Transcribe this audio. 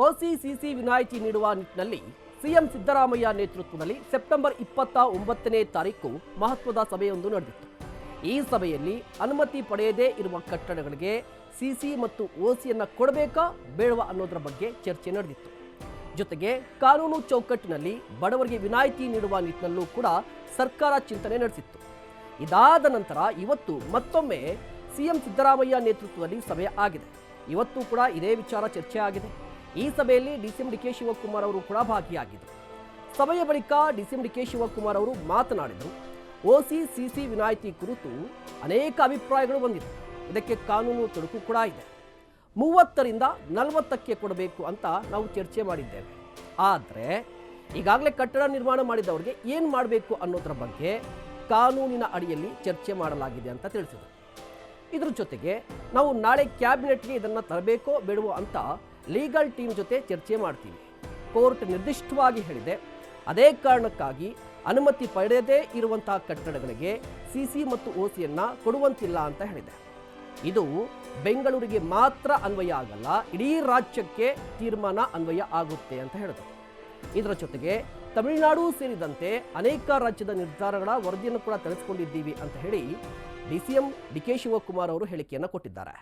ಓಸಿ CC ವಿನಾಯಿತಿ ನೀಡುವ ನಿಟ್ಟಿನಲ್ಲಿ ಸಿಎಂ ಸಿದ್ದರಾಮಯ್ಯ ನೇತೃತ್ವದಲ್ಲಿ ಸೆಪ್ಟೆಂಬರ್ 29ನೇ ತಾರೀಕು ಮಹತ್ವದ ಸಭೆಯೊಂದು ನಡೆದಿತ್ತು. ಈ ಸಭೆಯಲ್ಲಿ ಅನುಮತಿ ಪಡೆಯದೇ ಇರುವ ಕಟ್ಟಡಗಳಿಗೆ ಸಿಸಿ ಮತ್ತು ಓಸಿಯನ್ನ ಕೊಡಬೇಕಾ ಬೇಡವಾ ಅನ್ನೋದರ ಬಗ್ಗೆ ಚರ್ಚೆ ನಡೆದಿತ್ತು. ಜೊತೆಗೆ ಕಾನೂನು ಚೌಕಟ್ಟಿನಲ್ಲಿ ಬಡವರಿಗೆ ವಿನಾಯಿತಿ ನೀಡುವ ನಿಟ್ಟಿನಲ್ಲೂ ಕೂಡ ಸರ್ಕಾರ ಚಿಂತನೆ ನಡೆಸಿತ್ತು. ಇದಾದ ನಂತರ ಇವತ್ತು ಮತ್ತೊಮ್ಮೆ ಸಿಎಂ ಸಿದ್ದರಾಮಯ್ಯ ನೇತೃತ್ವದಲ್ಲಿ ಸಭೆ ಆಗಿದೆ. ಇವತ್ತು ಕೂಡ ಇದೇ ವಿಚಾರ ಚರ್ಚೆ ಆಗಿದೆ. ಈ ಸಭೆಯಲ್ಲಿ ಡಿಸಿಎಂ ಡಿ ಕೆ ಶಿವಕುಮಾರ್ ಅವರು ಕೂಡ ಭಾಗಿಯಾಗಿದ್ದರು. ಸಭೆಯ ಬಳಿಕ ಡಿಸಿಎಂ ಡಿ ಕೆ ಶಿವಕುಮಾರ್ ಅವರು ಮಾತನಾಡಿದರು. ಓಸಿ ಸಿಸಿ ವಿನಾಯಿತಿ ಕುರಿತು ಅನೇಕ ಅಭಿಪ್ರಾಯಗಳು ಬಂದಿದೆ. ಇದಕ್ಕೆ ಕಾನೂನು ತೊಡಕು ಕೂಡ ಇದೆ. 30ರಿಂದ 40ಕ್ಕೆ ಕೊಡಬೇಕು ಅಂತ ನಾವು ಚರ್ಚೆ ಮಾಡಿದ್ದೇವೆ. ಆದರೆ ಈಗಾಗಲೇ ಕಟ್ಟಡ ನಿರ್ಮಾಣ ಮಾಡಿದವರಿಗೆ ಏನು ಮಾಡಬೇಕು ಅನ್ನೋದರ ಬಗ್ಗೆ ಕಾನೂನಿನ ಅಡಿಯಲ್ಲಿ ಚರ್ಚೆ ಮಾಡಲಾಗಿದೆ ಅಂತ ತಿಳಿಸಿದರು. ಇದರ ಜೊತೆಗೆ ನಾವು ನಾಳೆ ಕ್ಯಾಬಿನೆಟ್ಗೆ ಇದನ್ನು ತರಬೇಕೋ ಬೇಡವೋ ಅಂತ ಲೀಗಲ್ ಟೀಮ್ ಜೊತೆ ಚರ್ಚೆ ಮಾಡ್ತೀವಿ. ಕೋರ್ಟ್ ನಿರ್ದಿಷ್ಟವಾಗಿ ಹೇಳಿದೆ. ಅದೇ ಕಾರಣಕ್ಕಾಗಿ ಅನುಮತಿ ಪಡೆಯದೇ ಇರುವಂತಹ ಕಟ್ಟಡಗಳಿಗೆ ಸಿಸಿ ಮತ್ತು ಓಸಿಯನ್ನ ಕೊಡುವಂತಿಲ್ಲ ಅಂತ ಹೇಳಿದೆ. ಇದು ಬೆಂಗಳೂರಿಗೆ ಮಾತ್ರ ಅನ್ವಯ ಆಗಲ್ಲ, ಇಡೀ ರಾಜ್ಯಕ್ಕೆ ತೀರ್ಮಾನ ಅನ್ವಯ ಆಗುತ್ತೆ ಅಂತ ಹೇಳಿದರು. ಇದರ ಜೊತೆಗೆ ತಮಿಳುನಾಡು ಸೇರಿದಂತೆ ಅನೇಕ ರಾಜ್ಯದ ನಿರ್ಧಾರಗಳ ವರದಿಯನ್ನು ಕೂಡ ತರಿಸಿಕೊಂಡಿದ್ದೀವಿ ಅಂತ ಹೇಳಿ ಡಿಸಿಎಂ ಡಿ ಕೆ ಶಿವಕುಮಾರ್ ಅವರು ಹೇಳಿಕೆಯನ್ನು ಕೊಟ್ಟಿದ್ದಾರೆ.